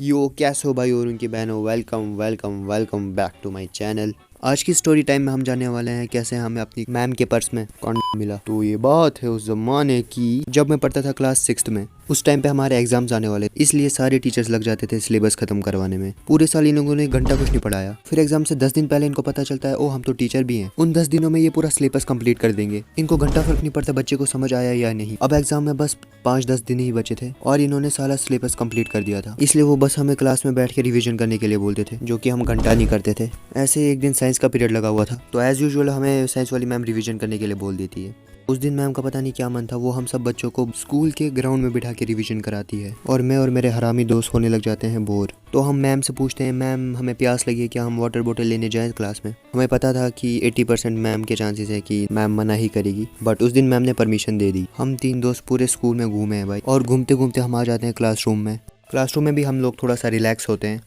यो कैसे हो भाई और उनकी बहनों, welcome welcome welcome back to my channel. आज की स्टोरी टाइम में हम जानने वाले हैं कैसे हमें अपनी मैम के पर्स में कॉन्डोम मिला। तो ये बात है उस जमाने की जब मैं पढ़ता था क्लास 6 में। उस टाइम पे हमारे एग्जाम्स आने वाले, इसलिए सारे टीचर्स लग जाते थे सिलेबस खत्म करवाने में। पूरे साल इन लोगों ने घंटा कुछ नहीं पढ़ाया। फिर एग्जाम से 10 दिन पहले इनको पता चलता है ओ हम तो टीचर भी हैं। उन 10 दिनों में ये पूरा सिलेबस कंप्लीट कर देंगे। इनको घंटा फर्क नहीं पड़ता बच्चे को समझ आया या नहीं। अब एग्जाम में बस 5-10 दिन ही बचे थे और इन्होंने सारा सिलेबस कंप्लीट कर दिया था। इसलिए वो बस हमें क्लास में बैठ के रिवीजन करने के लिए बोलते थे, जो कि हम घंटा नहीं करते थे। ऐसे एक दिन साइंस का पीरियड लगा हुआ था, तो एज यूजुअल हमें साइंस वाली मैम रिवीजन करने के लिए बोल देती है। उस दिन मैम का पता नहीं क्या मन था, वो हम सब बच्चों को स्कूल के ग्राउंड में बिठा के रिवीजन कराती है और मैं और मेरे हरामी दोस्त होने लग जाते हैं बोर। तो हम मैम से पूछते हैं, मैम हमें प्यास लगी है, क्या हम वाटर बोतल लेने जाएं क्लास में। हमें पता था कि 80% मैम के चांसेस है कि मैम मना ही करेगी, बट उस दिन मैम ने परमिशन दे दी। हम 3 दोस्त पूरे स्कूल में घूमे हैं भाई, और घूमते घूमते हम आ जाते हैं क्लासरूम में। क्लासरूम में भी हम लोग थोड़ा सा रिलैक्स होते हैं।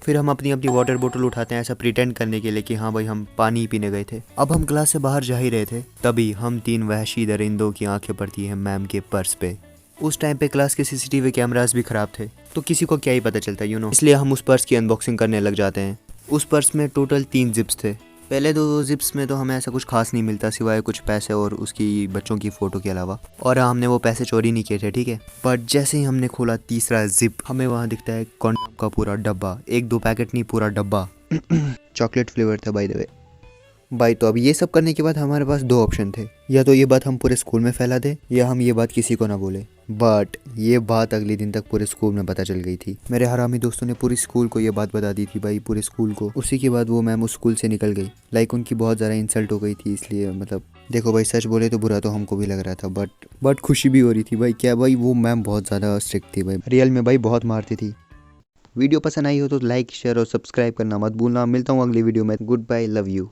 फिर हम अपनी अपनी वाटर बोतल उठाते हैं, ऐसा प्रिटेंड करने के लिए कि हाँ भाई हम पानी पीने गए थे। अब हम क्लास से बाहर जा ही रहे थे, तभी हम 3 वहशी दरिंदों की आंखें पड़ती हैं मैम के पर्स पे। उस टाइम पे क्लास के सीसीटीवी कैमरास भी खराब थे, तो किसी को क्या ही पता चलता इसलिए हम उस पर्स की अनबॉक्सिंग करने लग जाते हैं। उस पर्स में टोटल 3 जिप्स थे। पहले 2 जिप्स में तो हमें ऐसा कुछ खास नहीं मिलता सिवाय कुछ पैसे और उसकी बच्चों की फ़ोटो के अलावा, और हमने वो पैसे चोरी नहीं किए थे, ठीक है। बट जैसे ही हमने खोला तीसरा जिप, हमें वहाँ दिखता है कॉन्डोम का पूरा डब्बा। 1-2 पैकेट नहीं, पूरा डब्बा। चॉकलेट फ्लेवर था बाय द वे भाई। तो अब ये सब करने के बाद हमारे पास 2 ऑप्शन थे, या तो ये बात हम पूरे स्कूल में फैला दें या हम ये बात किसी को ना बोले। बट ये बात अगले दिन तक पूरे स्कूल में पता चल गई थी। मेरे हरामी दोस्तों ने पूरी स्कूल को ये बात बता दी थी भाई, पूरे स्कूल को। उसी के बाद वो मैम उस स्कूल से निकल गई। लाइक उनकी बहुत ज़्यादा इंसल्ट हो गई थी, इसलिए मतलब देखो भाई, सच बोले तो बुरा तो हमको भी लग रहा था, बट खुशी भी हो रही थी भाई। क्या भाई, वो मैम बहुत ज़्यादा स्ट्रिक्ट थी भाई, रियल में भाई बहुत मारती थी। वीडियो पसंद आई हो तो लाइक शेयर और सब्सक्राइब करना मत भूलना। मिलता हूँ अगली वीडियो में। Goodbye, love you.